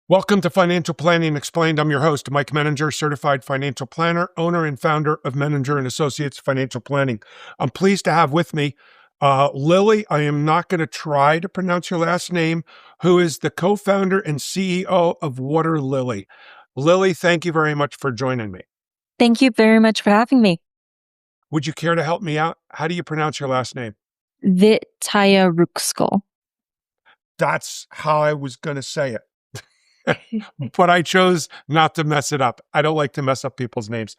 Welcome to Financial Planning Explained. I'm your host, Mike Menninger, certified financial planner, owner and founder of Menninger and Associates Financial Planning. I'm pleased to have with me Lily. I am not going to try to pronounce your last name, who is the co-founder and CEO of Waterlily. Lily, thank you very much for joining me. Thank you very much for having me. Would you care to help me out? How do you pronounce your last name? Vittayarukskul. That's how I was going to say it. But I chose not to mess it up. I don't like to mess up people's names.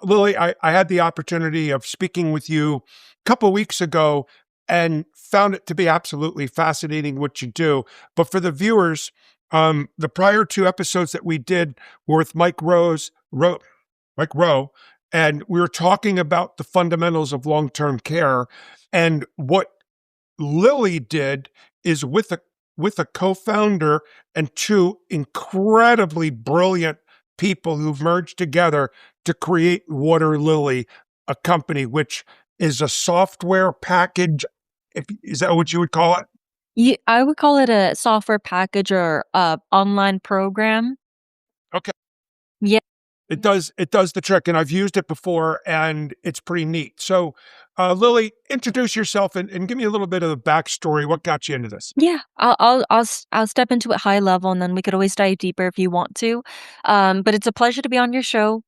Lily, I had the opportunity of speaking with you a couple of weeks ago and found it to be absolutely fascinating what you do. But for the viewers, the prior two episodes that we did were with Mike Rowe, and we were talking about the fundamentals of long-term care. And what Lily did is with a co-founder and two incredibly brilliant people who've merged together to create Waterlily, a company which is a software package. Is that what you would call it? I would call it a software package or online program. Okay. Yeah. It does the trick, and I've used it before, and it's pretty neat. So, Lily, introduce yourself and give me a little bit of the backstory. What got you into this? Yeah, I'll step into it high level, and then we could always dive deeper if you want to. But it's a pleasure to be on your show.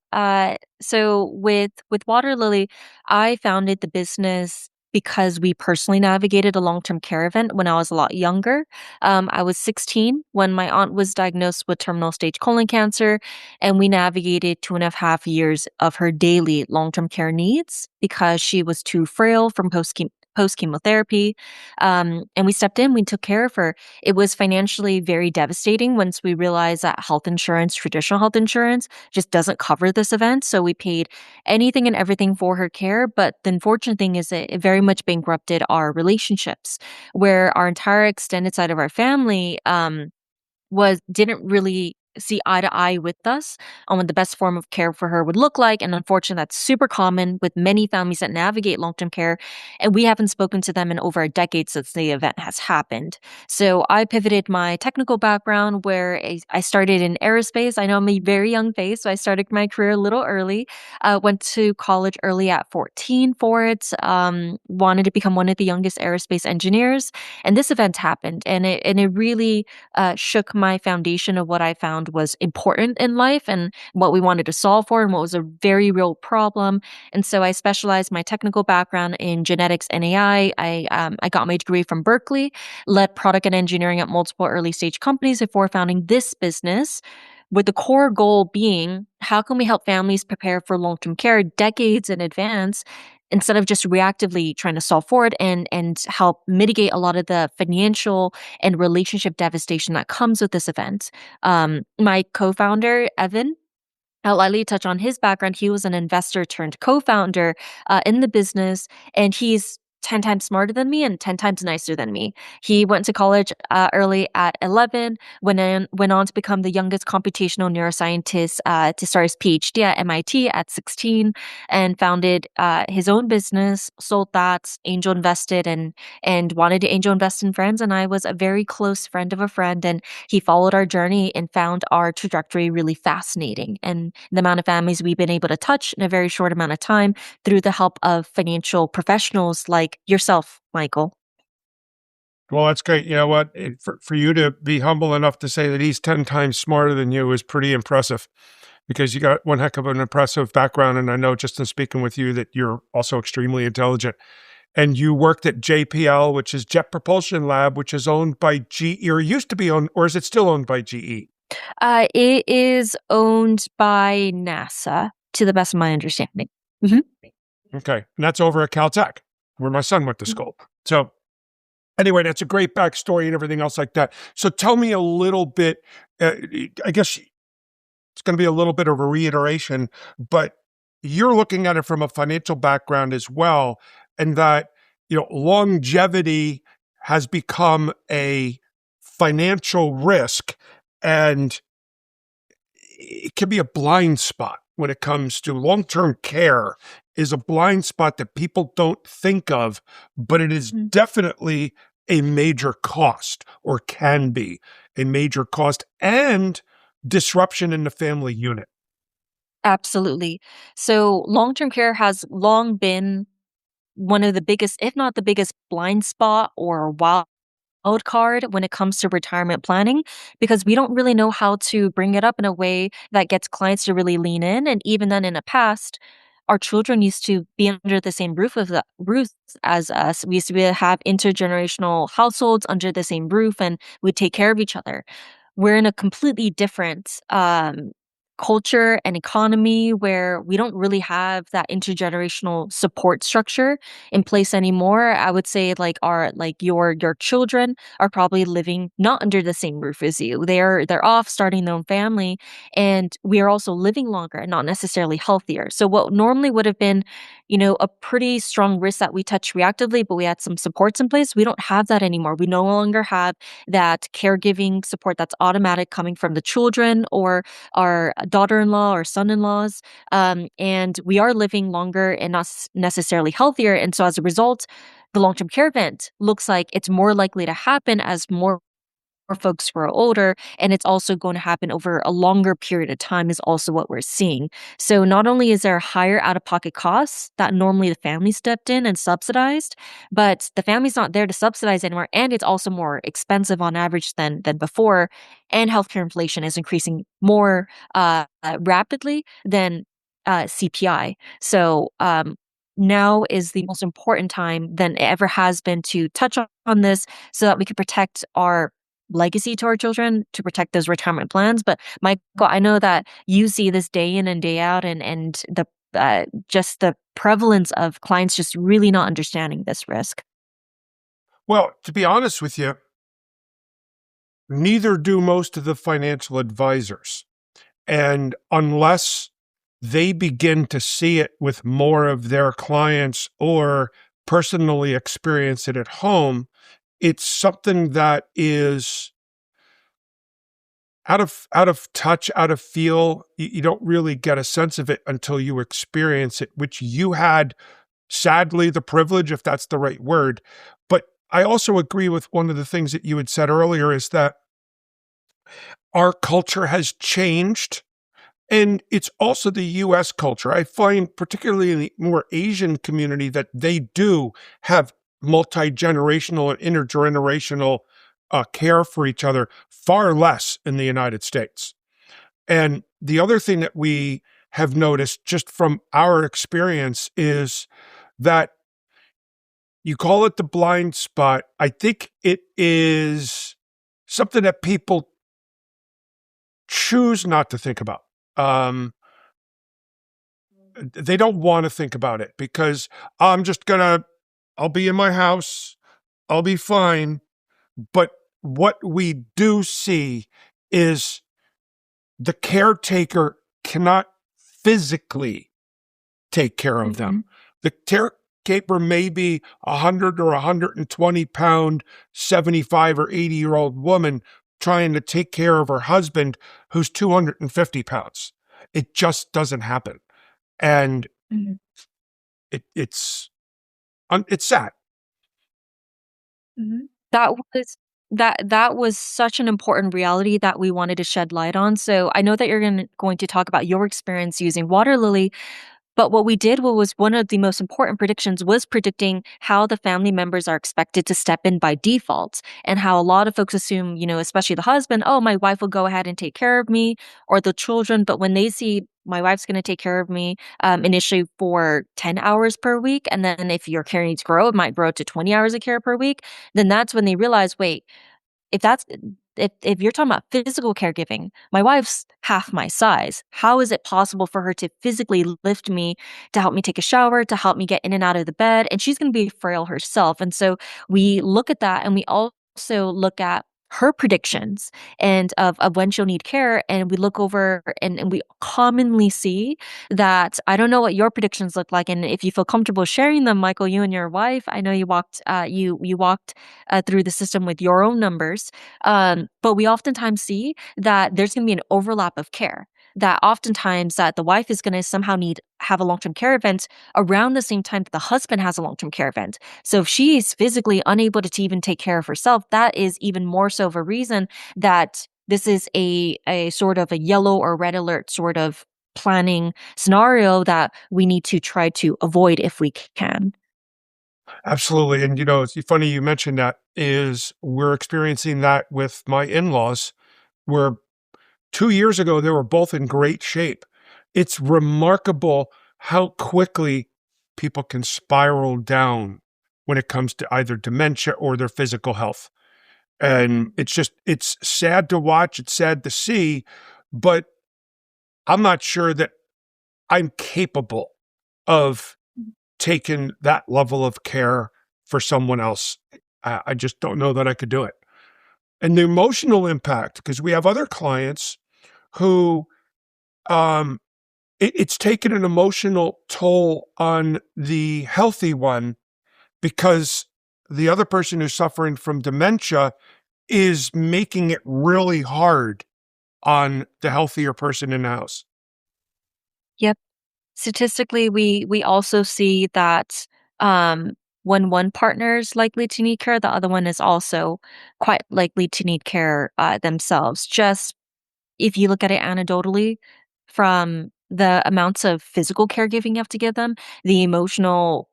So with Water Lily, I founded the business because we personally navigated a long-term care event when I was a lot younger. I was 16 when my aunt was diagnosed with terminal stage colon cancer, and we navigated 2.5 years of her daily long-term care needs because she was too frail from post chemotherapy. And we stepped in, we took care of her. It was financially very devastating once we realized that health insurance, traditional health insurance, just doesn't cover this event. So we paid anything and everything for her care. But the unfortunate thing is that it very much bankrupted our relationships, where our entire extended side of our family didn't really see eye to eye with us on what the best form of care for her would look like. And unfortunately, that's super common with many families that navigate long-term care. And we haven't spoken to them in over a decade since the event has happened. So I pivoted my technical background where I started in aerospace. I know I'm a very young face, so I started my career a little early. Went to college early at 14 for it. Wanted to become one of the youngest aerospace engineers. And this event happened, and it really shook my foundation of what I found was important in life and what we wanted to solve for and what was a very real problem. And so I specialized my technical background in genetics and AI. I got my degree from Berkeley, led product and engineering at multiple early stage companies before founding this business, with the core goal being, how can we help families prepare for long-term care decades in advance instead of just reactively trying to solve for it, and help mitigate a lot of the financial and relationship devastation that comes with this event. My co-founder, Evan, I'll lightly touch on his background. He was an investor turned co-founder in the business, and he's 10 times smarter than me and 10 times nicer than me. He went to college early at 11, went on to become the youngest computational neuroscientist to start his PhD at MIT at 16, and founded his own business, sold that, angel invested, and wanted to angel invest in friends. And I was a very close friend of a friend, and he followed our journey and found our trajectory really fascinating. And the amount of families we've been able to touch in a very short amount of time through the help of financial professionals like yourself, Michael. Well, that's great. You know what? For you to be humble enough to say that he's 10 times smarter than you is pretty impressive, because you got one heck of an impressive background. And I know just in speaking with you that you're also extremely intelligent. And you worked at JPL, which is Jet Propulsion Lab, which is owned by GE, or used to be owned, or is it still owned by GE? It is owned by NASA, to the best of my understanding. Mhm. Okay. And that's over at Caltech, where my son went to school. So anyway, that's a great backstory and everything else like that. So tell me a little bit, I guess it's going to be a little bit of a reiteration, but you're looking at it from a financial background as well. And that, longevity has become a financial risk, and it can be a blind spot when it comes to long-term care is a blind spot that people don't think of, but it is definitely a major cost, or can be. a major cost and disruption in the family unit. Absolutely. So long-term care has long been one of the biggest, if not the biggest blind spot or wild card when it comes to retirement planning, because we don't really know how to bring it up in a way that gets clients to really lean in. And even then, in the past, our children used to be under the same roof as us. We used to have intergenerational households under the same roof, and we'd take care of each other. We're in a completely different culture and economy where we don't really have that intergenerational support structure in place anymore. I would say your children are probably living not under the same roof as you. They're off starting their own family, and we are also living longer and not necessarily healthier. So what normally would have been, a pretty strong risk that we touch reactively, but we had some supports in place, we don't have that anymore. We no longer have that caregiving support that's automatic coming from the children or our daughter-in-law or son-in-laws. And we are living longer and not necessarily healthier. And so as a result, the long-term care event looks like it's more likely to happen as more folks grow older, and it's also going to happen over a longer period of time is also what we're seeing. So not only is there higher out-of-pocket costs that normally the family stepped in and subsidized, but the family's not there to subsidize anymore, and it's also more expensive on average than before, and healthcare inflation is increasing more rapidly than CPI. So now is the most important time than it ever has been to touch on this so that we can protect our legacy to our children, to protect those retirement plans. But Michael, I know that you see this day in and day out, and the just the prevalence of clients just really not understanding this risk. Well, to be honest with you, neither do most of the financial advisors. And unless they begin to see it with more of their clients or personally experience it at home, it's something that is out of touch, out of feel. You don't really get a sense of it until you experience it, which you had, sadly, the privilege, if that's the right word. But I also agree with one of the things that you had said earlier is that our culture has changed. And it's also the US culture. I find, particularly in the more Asian community, that they do have multi-generational and intergenerational care for each other, far less in the United States. And the other thing that we have noticed just from our experience is that you call it the blind spot. I think it is something that people choose not to think about. They don't want to think about it because I'll be in my house, I'll be fine. But what we do see is the caretaker cannot physically take care of Mhm. them. The caretaker may be 100 or 120 pound, 75 or 80-year-old woman trying to take care of her husband who's 250 pounds. It just doesn't happen. And Mhm. it's sad. Mhm. That was such an important reality that we wanted to shed light on. So I know that you're going to talk about your experience using Waterlily. But what we did, what was one of the most important predictions, was predicting how the family members are expected to step in by default, and how a lot of folks assume, especially the husband, oh, my wife will go ahead and take care of me, or the children. But when they see my wife's going to take care of me initially for 10 hours per week, and then if your care needs grow, it might grow to 20 hours of care per week, then that's when they realize, wait, if that's if you're talking about physical caregiving, my wife's half my size. How is it possible for her to physically lift me, to help me take a shower, to help me get in and out of the bed? And she's going to be frail herself. And so we look at that, and we also look at her predictions and of when she'll need care. And we look over, and we commonly see that, I don't know what your predictions look like. And if you feel comfortable sharing them, Michael, you and your wife, I know you walked through the system with your own numbers. But we oftentimes see that there's going to be an overlap of care. that oftentimes that the wife is going to somehow need have a long-term care event around the same time that the husband has a long-term care event. So if she is physically unable to even take care of herself, that is even more so of a reason that this is a sort of a yellow or red alert sort of planning scenario that we need to try to avoid if we can. Absolutely. And, it's funny you mentioned that is we're experiencing that with my in-laws, where 2 years ago, they were both in great shape. It's remarkable how quickly people can spiral down when it comes to either dementia or their physical health. And it's sad to watch, it's sad to see, but I'm not sure that I'm capable of taking that level of care for someone else. I just don't know that I could do it. And the emotional impact, because we have other clients who um, it's taken an emotional toll on the healthy one because the other person who's suffering from dementia is making it really hard on the healthier person in the house. Yep. Statistically, we also see that um, when one partner is likely to need care, the other one is also quite likely to need care themselves. Just if you look at it anecdotally, from the amounts of physical caregiving you have to give them, the emotional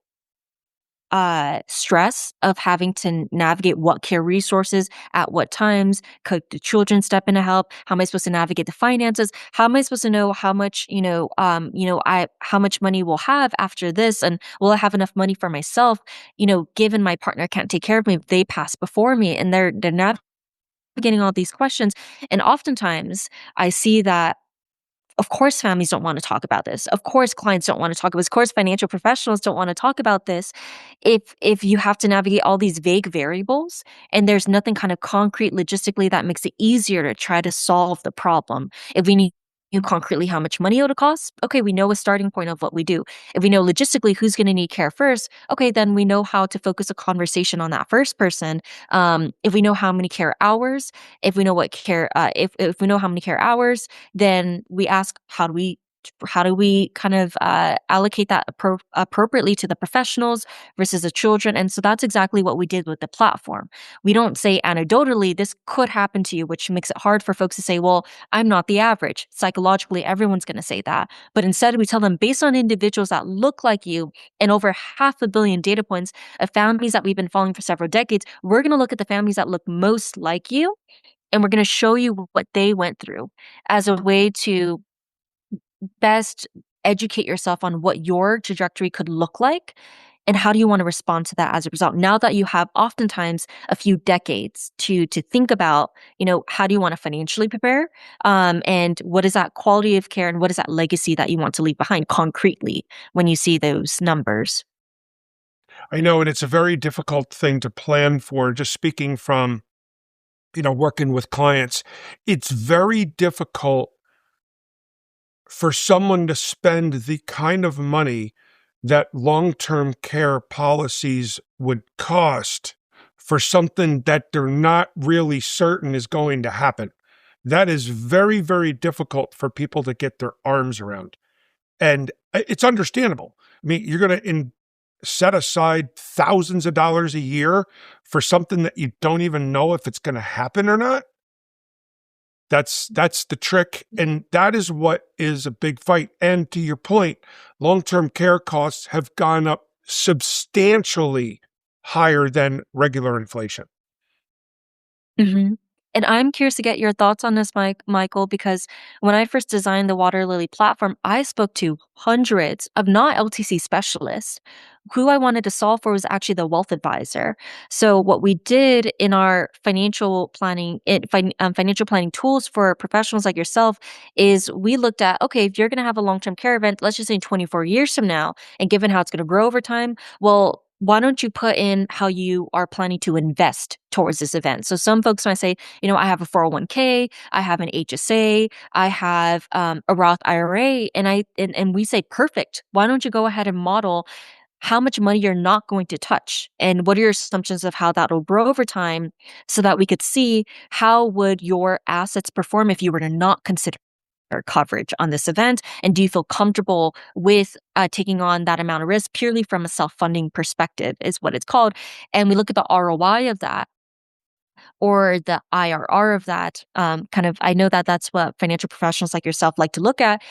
stress of having to navigate what care resources at what times, could the children step in to help, how am I supposed to navigate the finances, how am I supposed to know how much I how much money we'll have after this, and will I have enough money for myself, given my partner can't take care of me if they pass before me, and they're navigating all these questions. And oftentimes I see that, of course, families don't want to talk about this. Of course, clients don't want to talk about this. Of course, financial professionals don't want to talk about this. If you have to navigate all these vague variables and there's nothing kind of concrete logistically that makes it easier to try to solve the problem. If we need concretely how much money it'll cost, okay, we know a starting point of what we do. If we know logistically who's going to need care first, okay, then we know how to focus a conversation on that first person. If we know how many care hours, if we know what care, if we know how many care hours, then we ask, how do we kind of allocate that appropriately to the professionals versus the children? And so that's exactly what we did with the platform. We don't say anecdotally this could happen to you, which makes it hard for folks to say, well, I'm not the average. Psychologically, everyone's going to say that. But instead, we tell them, based on individuals that look like you and over 500 million data points of families that we've been following for several decades, we're going to look at the families that look most like you, and we're going to show you what they went through as a way to best educate yourself on what your trajectory could look like, and how do you want to respond to that as a result. Now that you have oftentimes a few decades to think about, how do you want to financially prepare, and what is that quality of care, and what is that legacy that you want to leave behind concretely when you see those numbers. I know, and it's a very difficult thing to plan for. Just speaking from, working with clients, it's very difficult for someone to spend the kind of money that long-term care policies would cost for something that they're not really certain is going to happen. That is very, very difficult for people to get their arms around. And it's understandable. I mean, you're going to set aside thousands of dollars a year for something that you don't even know if it's going to happen or not. That's the trick, and that is what is a big fight. And to your point, long-term care costs have gone up substantially higher than regular inflation. Mhm. And I'm curious to get your thoughts on this, Michael, because when I first designed the Waterlily platform, I spoke to hundreds of not LTC specialists. Who I wanted to solve for was actually the wealth advisor. So what we did in our financial planning tools for professionals like yourself is we looked at, okay, if you're going to have a long-term care event, let's just say 24 years from now, and given how it's going to grow over time, well, why don't you put in how you are planning to invest towards this event? So some folks might say, I have a 401k, I have an HSA, I have a Roth IRA, and we say, perfect. Why don't you go ahead and model how much money you're not going to touch, and what are your assumptions of how that will grow over time, so that we could see how would your assets perform if you were to not consider coverage on this event? And do you feel comfortable with taking on that amount of risk purely from a self-funding perspective, is what it's called. And we look at the ROI of that or the IRR of that. Kind of, I know that that's what financial professionals like yourself like to look at.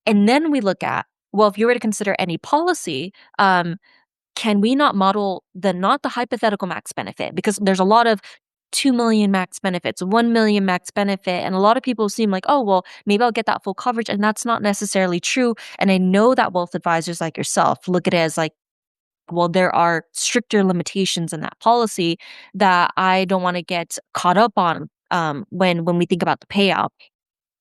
And then we look at, well, if you were to consider any policy, can we not model not the hypothetical max benefit? Because there's a lot of 2 million max benefits, 1 million max benefit. And a lot of people seem like, oh, well, maybe I'll get that full coverage. And that's not necessarily true. And I know that wealth advisors like yourself look at it as like, well, there are stricter limitations in that policy that I don't want to get caught up on when we think about the payout.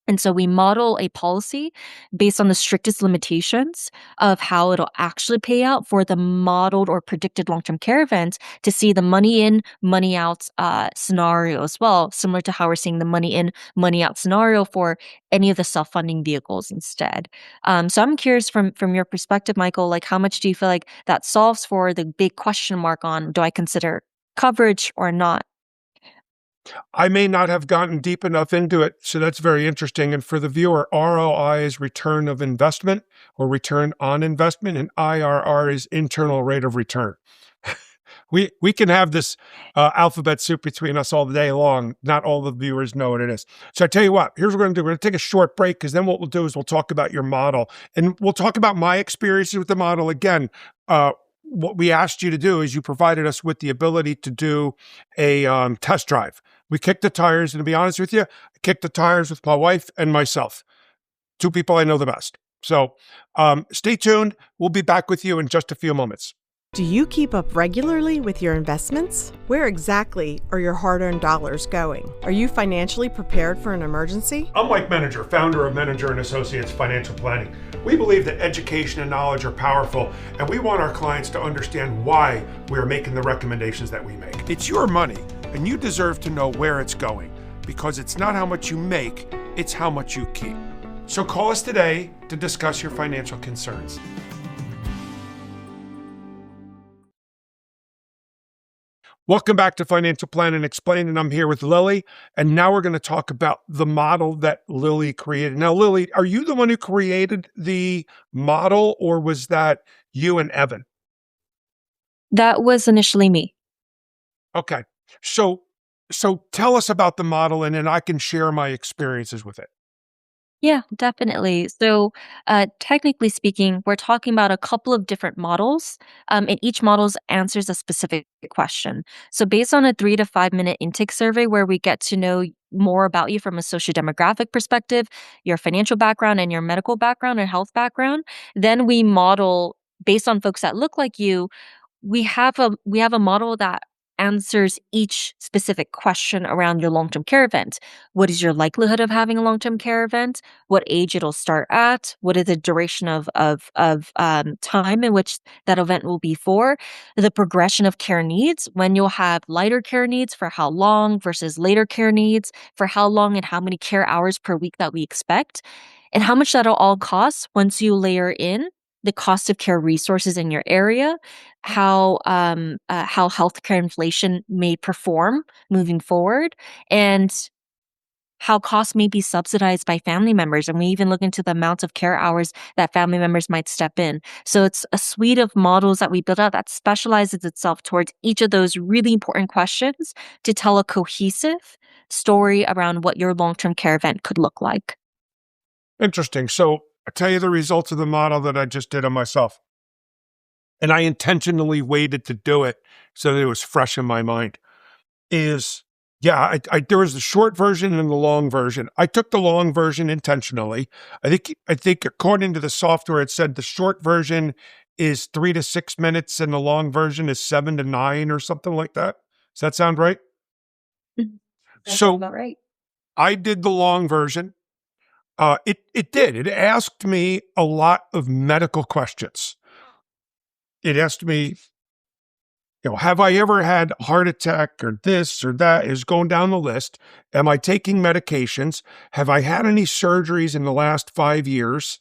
And so we model a policy based on the strictest limitations of how it'll actually pay out for the modeled or predicted long-term care event to see the money in, money out scenario as well, similar to how we're seeing the money in, money out scenario for any of the self-funding vehicles instead. So I'm curious from your perspective, Michael, like how much do you feel like that solves for the big question mark on do I consider coverage or not? I may not have gotten deep enough into it, so that's very interesting. And for the viewer, ROI is return of investment or return on investment, and IRR is internal rate of return. We can have this alphabet soup between us all day long. Not all the viewers know what it is. So I tell you what, here's what we're going to do. We're going to take a short break because then what we'll do is we'll talk about your model and we'll talk about my experiences with the model. Again, what we asked you to do is you provided us with the ability to do a test drive. We kicked the tires, and to be honest with you, I kicked the tires with my wife and myself, two people I know the best. So stay tuned. We'll be back with you in just a few moments. Do you keep up regularly with your investments? Where exactly are your hard-earned dollars going? Are you financially prepared for an emergency? I'm Mike Menninger, founder of Menninger & Associates Financial Planning. We believe that education and knowledge are powerful, and we want our clients to understand why we are making the recommendations that we make. It's your money, and you deserve to know where it's going, because it's not how much you make, it's how much you keep. So call us today to discuss your financial concerns. Welcome back to Financial Planning Explained, and I'm here with Lily, and now we're going to talk about the model that Lily created. Now, Lily, are you the one who created the model, or was that you and Evan? That was initially me. Okay. So tell us about the model, and then I can share my experiences with it. Yeah, definitely. So, technically speaking, we're talking about a couple of different models, and each model answers a specific question. So, based on a 3 to 5 minute intake survey where we get to know more about you from a socio-demographic perspective, your financial background, and your medical background or health background, then we model based on folks that look like you. We have a model that answers each specific question around your long-term care event. What is your likelihood of having a long-term care event? What age it'll start at? What is the duration of time in which that event will be for? The progression of care needs, when you'll have lighter care needs, for how long versus later care needs, for how long and how many care hours per week that we expect, and how much that'll all cost once you layer in the cost of care resources in your area, how healthcare inflation may perform moving forward, and how costs may be subsidized by family members. And we even look into the amount of care hours that family members might step in. So it's a suite of models that we build out that specializes itself towards each of those really important questions to tell a cohesive story around what your long-term care event could look like. Interesting. So I'll tell you the results of the model that I just did on myself. And I intentionally waited to do it so that it was fresh in my mind. There was the short version and the long version. I took the long version intentionally. I think according to the software, it said the short version is 3 to 6 minutes and the long version is 7 to 9 or something like that. Does that sound right? Mhm. That So sounds about right. I did the long version. It did. It asked me a lot of medical questions. It asked me, have I ever had a heart attack or this or that, is going down the list. Am I taking medications? Have I had any surgeries in the last 5 years?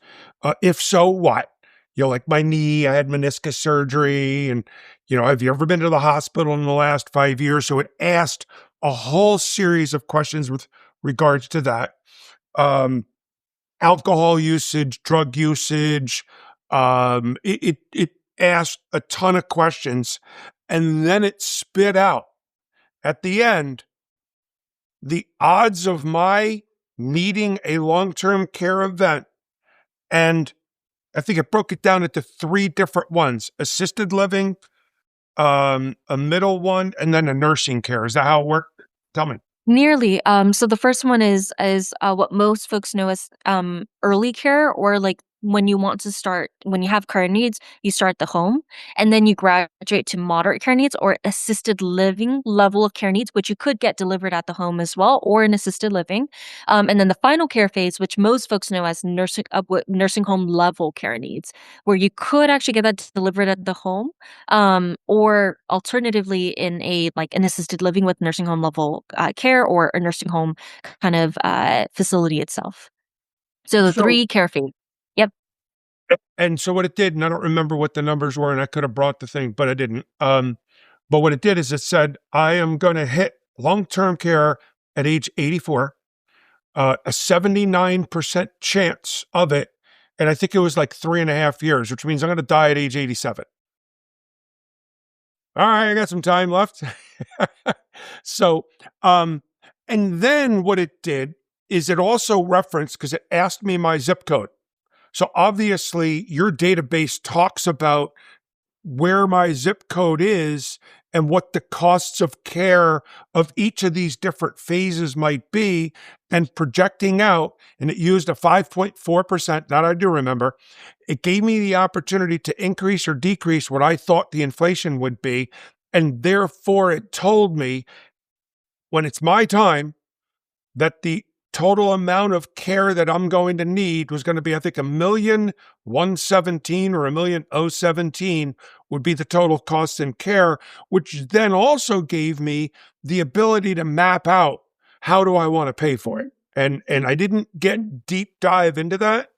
If so, what? Like my knee, I had meniscus surgery, and, have you ever been to the hospital in the last 5 years? So it asked a whole series of questions with regards to that. alcohol usage, drug usage. It asked a ton of questions, and then it spit out at the end the odds of my needing a long-term care event. And I think it broke it down into 3 different ones: assisted living, a middle one, and then a nursing care. Is that how it worked? Tell me. Nearly. So the first one is what most folks know as early care, or like when you want to start when you have care needs, you start at the home, and then you graduate to moderate care needs or assisted living level of care needs, which you could get delivered at the home as well, or in assisted living. And then the final care phase, which most folks know as nursing home level care needs, where you could actually get that delivered at the home, or alternatively in a like an assisted living with nursing home level care, or a nursing home kind of facility itself. So the So, 3 care phase. Yep. and so what it did, and I don't remember what the numbers were, and I could have brought the thing, but I didn't. But what it did is it said, I am going to hit long-term care at age 84, a 79% chance of it. And I think it was like 3.5 years, which means I'm going to die at age 87. All right, I got some time left. So, and then what it did is it also referenced, because it asked me my zip code. So obviously, your database talks about where my zip code is and what the costs of care of each of these different phases might be, and projecting out. And it used a 5.4%, that I do remember. It gave me the opportunity to increase or decrease what I thought the inflation would be. And therefore, it told me when it's my time that the total amount of care that I'm going to need was going to be, I think, 1,117 or 1,017 would be the total cost in care, which then also gave me the ability to map out how do I want to pay for it. And I didn't get deep dive into that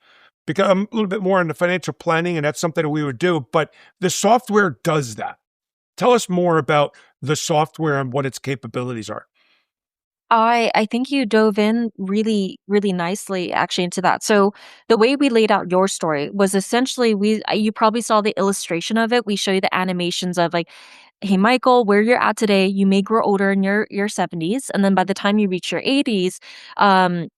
because I'm a little bit more into financial planning, and that's something that we would do. But the software does that. Tell us more about the software and what its capabilities are. I think you dove in really, really nicely actually into that. So the way we laid out your story was essentially you probably saw the illustration of it. We show you the animations of like, hey Michael, where you're at today, you may grow older in your 70s, and then by the time you reach your 80s,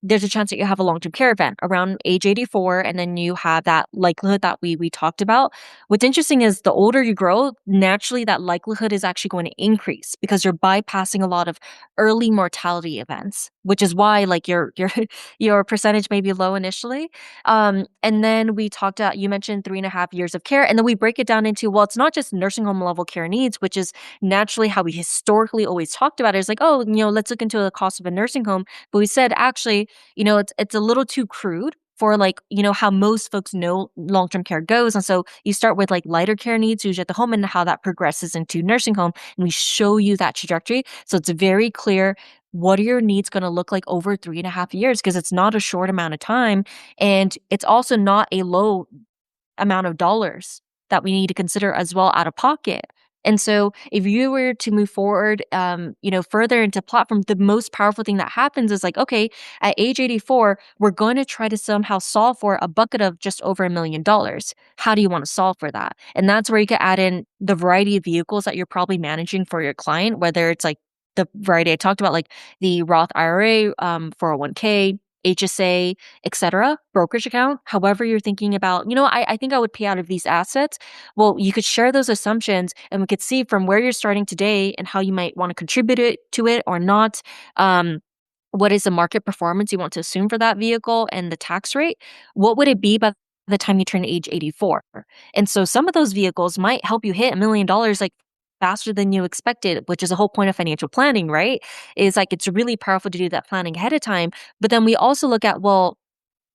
there's a chance that you have a long-term care event around age 84, and then you have that likelihood that we talked about. What's interesting is the older you grow, naturally that likelihood is actually going to increase because you're bypassing a lot of early mortality events, which is why like your your percentage may be low initially. And then we talked about, you mentioned 3.5 years of care, and then we break it down into, well, it's not just nursing home level care needs, which is naturally how we historically always talked about it. It's like, oh, let's look into the cost of a nursing home. But we said actually, it's a little too crude for like, how most folks know long-term care goes. And so you start with like lighter care needs usually at the home and how that progresses into nursing home. And we show you that trajectory. So it's very clear what are your needs going to look like over 3.5 years, because it's not a short amount of time. And it's also not a low amount of dollars that we need to consider as well out of pocket. And so if you were to move forward, further into platform, the most powerful thing that happens is like, okay, at age 84, we're going to try to somehow solve for a bucket of just over $1 million. How do you want to solve for that? And that's where you can add in the variety of vehicles that you're probably managing for your client, whether it's like the variety I talked about, like the Roth IRA, 401k, HSA, etc., brokerage account, however you're thinking about, I think I would pay out of these assets. Well, you could share those assumptions and we could see from where you're starting today and how you might want to contribute to it or not. What is the market performance you want to assume for that vehicle and the tax rate? What would it be by the time you turn age 84? And so some of those vehicles might help you hit $1 million like faster than you expected, which is the whole point of financial planning, right? Is like it's really powerful to do that planning ahead of time. But then we also look at, well,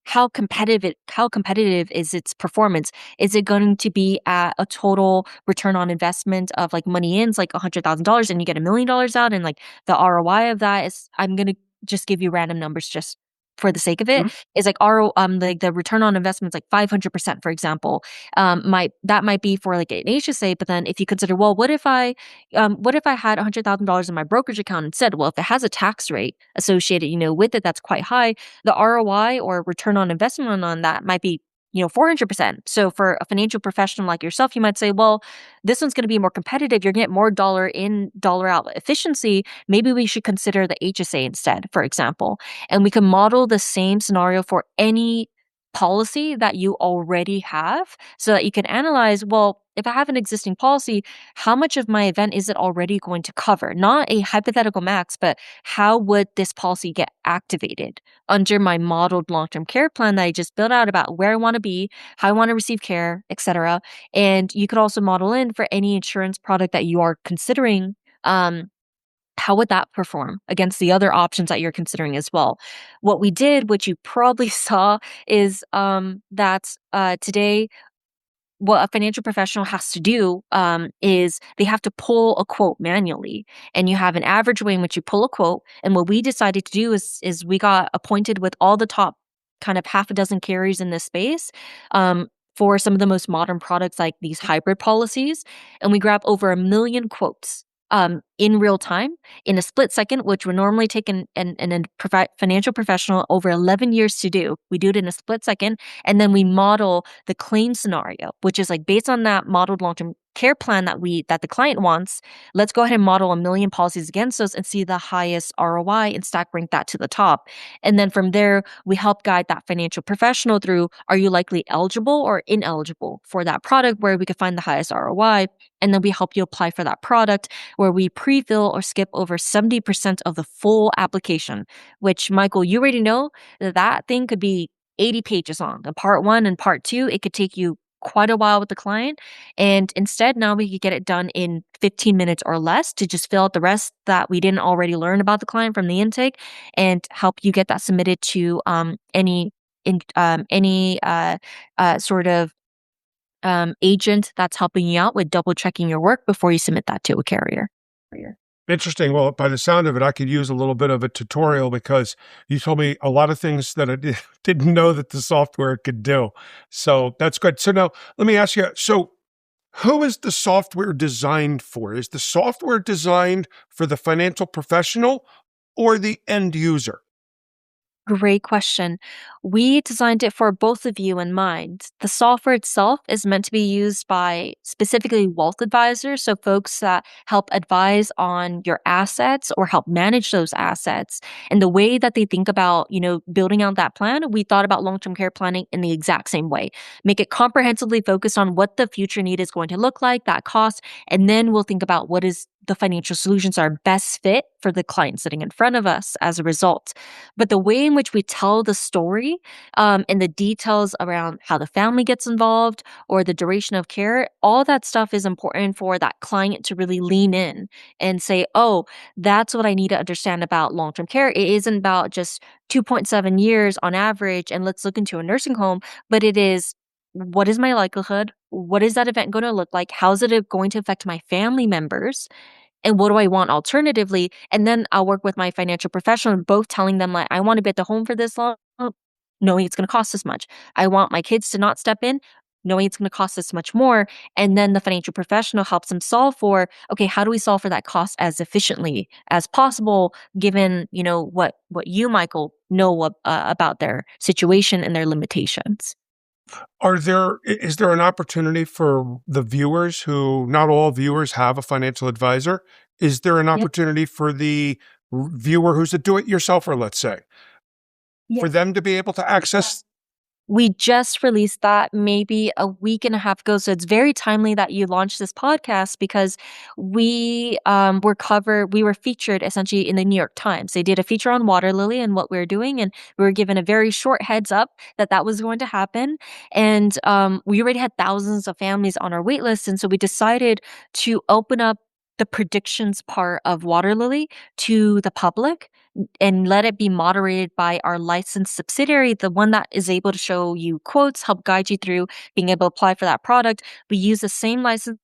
how competitive is its performance? Is it going to be at a total return on investment of like money in's like $100,000 and you get $1 million out, and like the ROI of that is, I'm gonna just give you random numbers just for the sake of it, Mhm. is like like the return on investment is like 500%, for example. Might be for like an HSA, but then if you consider, well, what if I had $100,000 in my brokerage account instead? Well, if it has a tax rate associated, with it that's quite high, the ROI or return on investment on that might be 400%. So for a financial professional like yourself, you might say, well, this one's going to be more competitive. You're going to get more dollar in, dollar out efficiency. Maybe we should consider the HSA instead, for example. And we can model the same scenario for any policy that you already have so that you can analyze, well, if I have an existing policy, how much of my event is it already going to cover? Not a hypothetical max, but how would this policy get activated under my modeled long-term care plan that I just built out about where I want to be, how I want to receive care, etc. And you could also model in for any insurance product that you are considering. How would that perform against the other options that you're considering as well? What we did, which you probably saw, is that today what a financial professional has to do is they have to pull a quote manually, and you have an average way in which you pull a quote. And what we decided to do is we got appointed with all the top kind of half a dozen carriers in this space for some of the most modern products like these hybrid policies, and we grab over 1 million quotes in real time in a split second, which would normally take financial professional over 11 years to do. We do it in a split second, and then we model the claim scenario, which is like based on that modeled long-term care plan that the client wants. Let's go ahead and model 1 million policies against those and see the highest ROI and stack rank that to the top. And then from there, we help guide that financial professional through, are you likely eligible or ineligible for that product, where we could find the highest ROI. And then we help you apply for that product, where we pre-fill or skip over 70% of the full application, which, Michael, you already know that thing could be 80 pages long. And part one and part two, it could take you quite a while with the client. And instead, now we could get it done in 15 minutes or less to just fill out the rest that we didn't already learn about the client from the intake, and help you get that submitted to any sort of agent that's helping you out with double checking your work before you submit that to a carrier. Interesting. Well, by the sound of it, I could use a little bit of a tutorial, because you told me a lot of things that I didn't know that the software could do. So that's good. So now let me ask you, so who is the software designed for? Is the software designed for the financial professional or the end user? Great question. We designed it for both of you in mind. The software itself is meant to be used by specifically wealth advisors, so folks that help advise on your assets or help manage those assets. And the way that they think about, building out that plan, we thought about long-term care planning in the exact same way. Make it comprehensively focused on what the future need is going to look like, that cost, and then we'll think about what is the financial solutions are best fit for the client sitting in front of us as a result. But the way in which we tell the story and the details around how the family gets involved or the duration of care, all that stuff is important for that client to really lean in and say, oh, that's what I need to understand about long-term care. It isn't about just 2.7 years on average and let's look into a nursing home, but it is, what is my likelihood? What is that event going to look like? How's it going to affect my family members? And what do I want alternatively? And then I'll work with my financial professional, both telling them, like, I want to be at the home for this long, knowing it's going to cost this much. I want my kids to not step in, knowing it's going to cost this much more. And then the financial professional helps them solve for, okay, how do we solve for that cost as efficiently as possible, given, what you, Michael, know about their situation and their limitations. Is there an opportunity for the viewers who, not all viewers have a financial advisor? Is there an Yep. opportunity for the viewer who's a do-it-yourselfer, let's say, for Yes. them to be able to access? We just released that maybe a week and a half ago, so it's very timely that you launched this podcast, because we were featured essentially in the New York Times. They did a feature on Waterlily and what we're doing, and we were given a very short heads up that that was going to happen. And we already had thousands of families on our wait list, and so we decided to open up the predictions part of Waterlily to the public and let it be moderated by our licensed subsidiary, the one that is able to show you quotes, help guide you through being able to apply for that product. We use the same licensed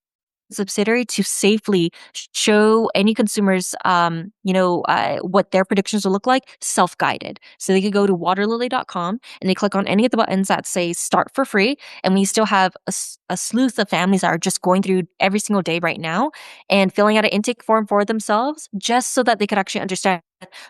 subsidiary to safely show any consumers, what their predictions will look like self-guided. So they could go to waterlily.com and they click on any of the buttons that say start for free. And we still have a slew of families that are just going through every single day right now and filling out an intake form for themselves just so that they could actually understand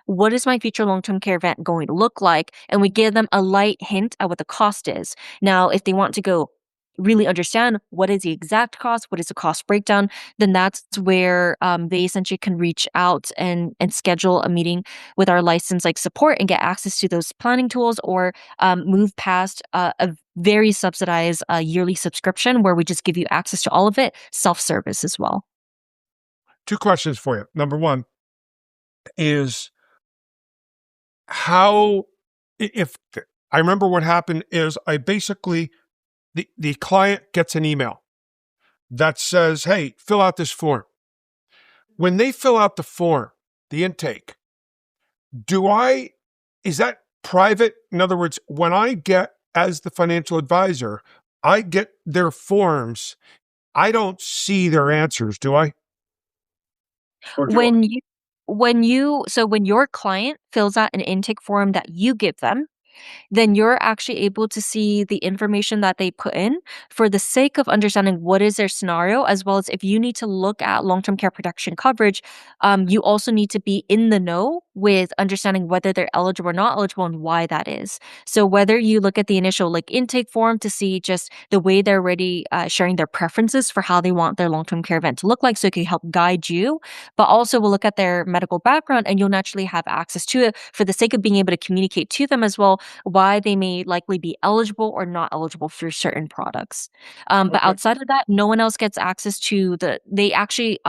what is my future long-term care event going to look like? And we give them a light hint at what the cost is. Now, if they want to go really understand what is the exact cost, what is the cost breakdown, then that's where they essentially can reach out and schedule a meeting with our licensed support and get access to those planning tools, or move past a very subsidized yearly subscription where we just give you access to all of it, self-service as well. Two questions for you. Number one is how, if I remember what happened is I basically, the client gets an email that says, hey, fill out this form. When they fill out the form, the intake, is that private? In other words, when I get, as the financial advisor, I get their forms, I don't see their answers, do I? Or do I? When your client fills out an intake form that you give them, then you're actually able to see the information that they put in for the sake of understanding what is their scenario, as well as if you need to look at long-term care protection coverage, you also need to be in the know with understanding whether they're eligible or not eligible and why that is. So whether you look at the initial intake form to see just the way they're already sharing their preferences for how they want their long-term care event to look like, so it can help guide you, but also we'll look at their medical background and you'll naturally have access to it for the sake of being able to communicate to them as well why they may likely be eligible or not eligible for certain products. But Okay. outside of that, no one else gets access to they actually,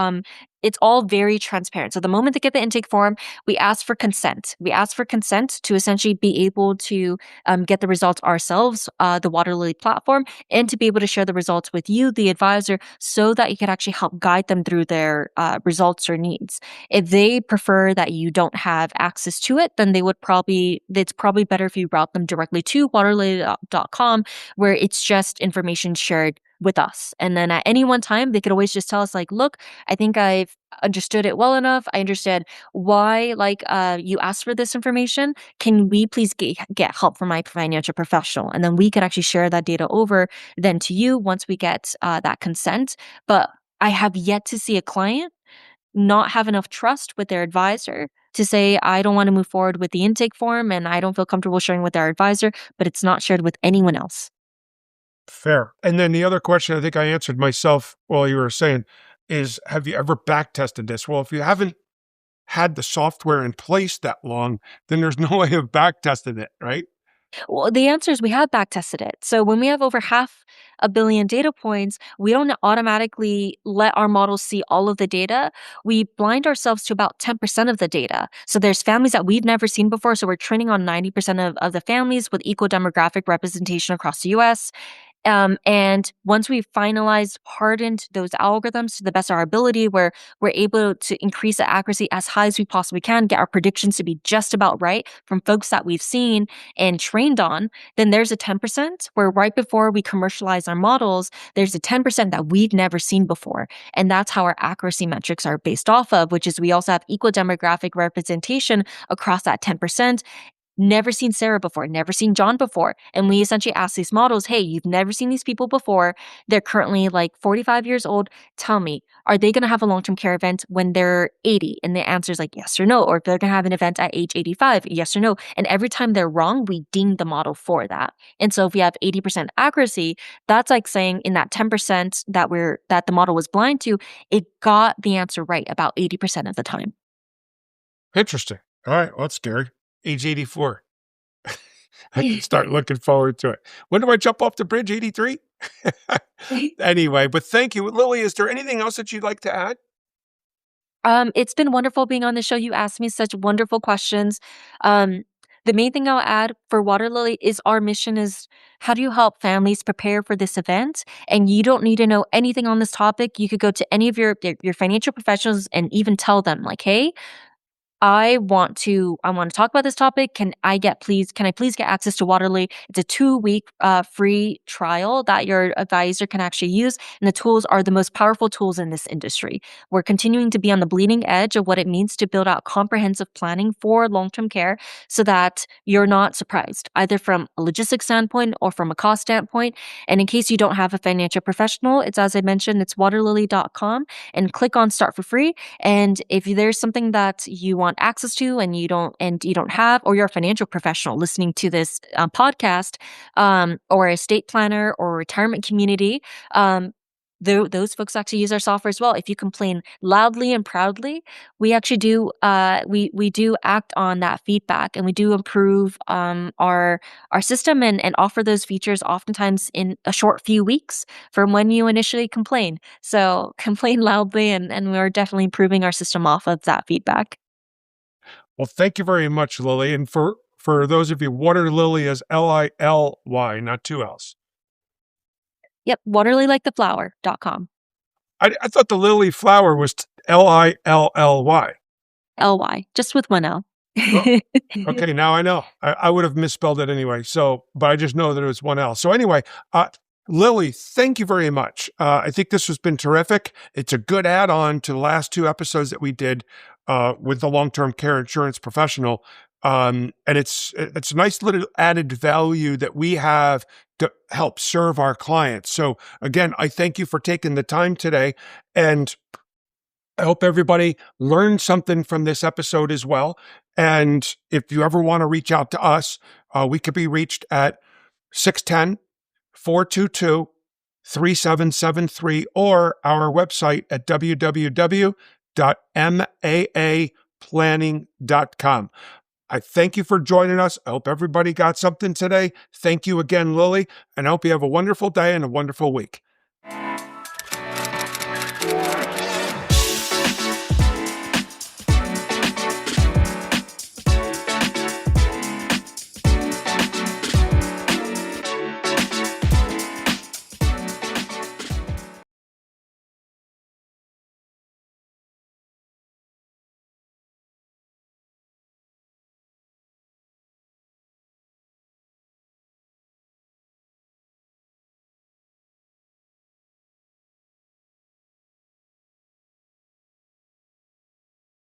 it's all very transparent. So the moment they get the intake form, we ask for consent. We ask for consent to essentially be able to get the results ourselves, the Waterlily platform, and to be able to share the results with you, the advisor, so that you can actually help guide them through their results or needs. If they prefer that you don't have access to it, then it's probably better if you route them directly to waterlily.com, where it's just information shared with us. And then at any one time, they could always just tell us look, I think I've understood it well enough. I understand why you asked for this information. Can we please get help from my financial professional? And then we could actually share that data over then to you once we get that consent. But I have yet to see a client not have enough trust with their advisor to say, I don't want to move forward with the intake form and I don't feel comfortable sharing with our advisor, but it's not shared with anyone else. Fair. And then the other question I think I answered myself while you were saying is, have you ever back tested this? Well, if you haven't had the software in place that long, then there's no way of back testing it, right? Well, the answer is we have back tested it. So when we have over 500 million data points, we don't automatically let our models see all of the data. We blind ourselves to about 10% of the data. So there's families that we've never seen before. So we're training on 90% of the families with equal demographic representation across the US. And once we've finalized, hardened those algorithms to the best of our ability, where we're able to increase the accuracy as high as we possibly can, get our predictions to be just about right from folks that we've seen and trained on, then there's a 10% where right before we commercialize our models, there's a 10% that we've never seen before. And that's how our accuracy metrics are based off of, which is we also have equal demographic representation across that 10%. Never seen Sarah before, never seen John before. And we essentially ask these models, hey, you've never seen these people before. They're currently 45 years old. Tell me, are they going to have a long-term care event when they're 80? And the answer is yes or no. Or if they're going to have an event at age 85, yes or no. And every time they're wrong, we ding the model for that. And so if we have 80% accuracy, that's saying in that 10% that the model was blind to, it got the answer right about 80% of the time. Interesting. All right. Well, that's scary. Age 84. I can start looking forward to it. When do I jump off the bridge? 83? Anyway, but thank you. Lily, is there anything else that you'd like to add? It's been wonderful being on the show. You asked me such wonderful questions. The main thing I'll add for Waterlily is our mission is, how do you help families prepare for this event? And you don't need to know anything on this topic. You could go to any of your financial professionals and even tell them hey, I want to talk about this topic. Can I please get access to Waterly? It's a 2-week free trial that your advisor can actually use. And the tools are the most powerful tools in this industry. We're continuing to be on the bleeding edge of what it means to build out comprehensive planning for long-term care so that you're not surprised, either from a logistics standpoint or from a cost standpoint. And in case you don't have a financial professional, it's, as I mentioned, it's waterlily.com, and click on start for free. And if there's something that you want access to and you don't have, or you're a financial professional listening to this podcast, or a estate planner or a retirement community, those folks actually use our software as well. If you complain loudly and proudly, we actually do we do act on that feedback, and we do improve our system and offer those features oftentimes in a short few weeks from when you initially complain. So complain loudly, and we're definitely improving our system off of that feedback. Well, thank you very much, Lily. And for those of you, Waterlily is Lily, not two L's. Yep, waterlylikeTheFlower.com. I thought the lily flower was Lilly. Ly, just with one L. Oh, okay, now I know. I would have misspelled it anyway. But I just know that it was one L. So anyway, Lily, thank you very much. I think this has been terrific. It's a good add-on to the last 2 episodes that we did with the long-term care insurance professional. And it's a nice little added value that we have to help serve our clients. So again, I thank you for taking the time today, and I hope everybody learned something from this episode as well. And if you ever want to reach out to us, we could be reached at 610-422-3773 or our website at www.maaplanning.com. I thank you for joining us. I hope everybody got something today. Thank you again, Lily, and I hope you have a wonderful day and a wonderful week.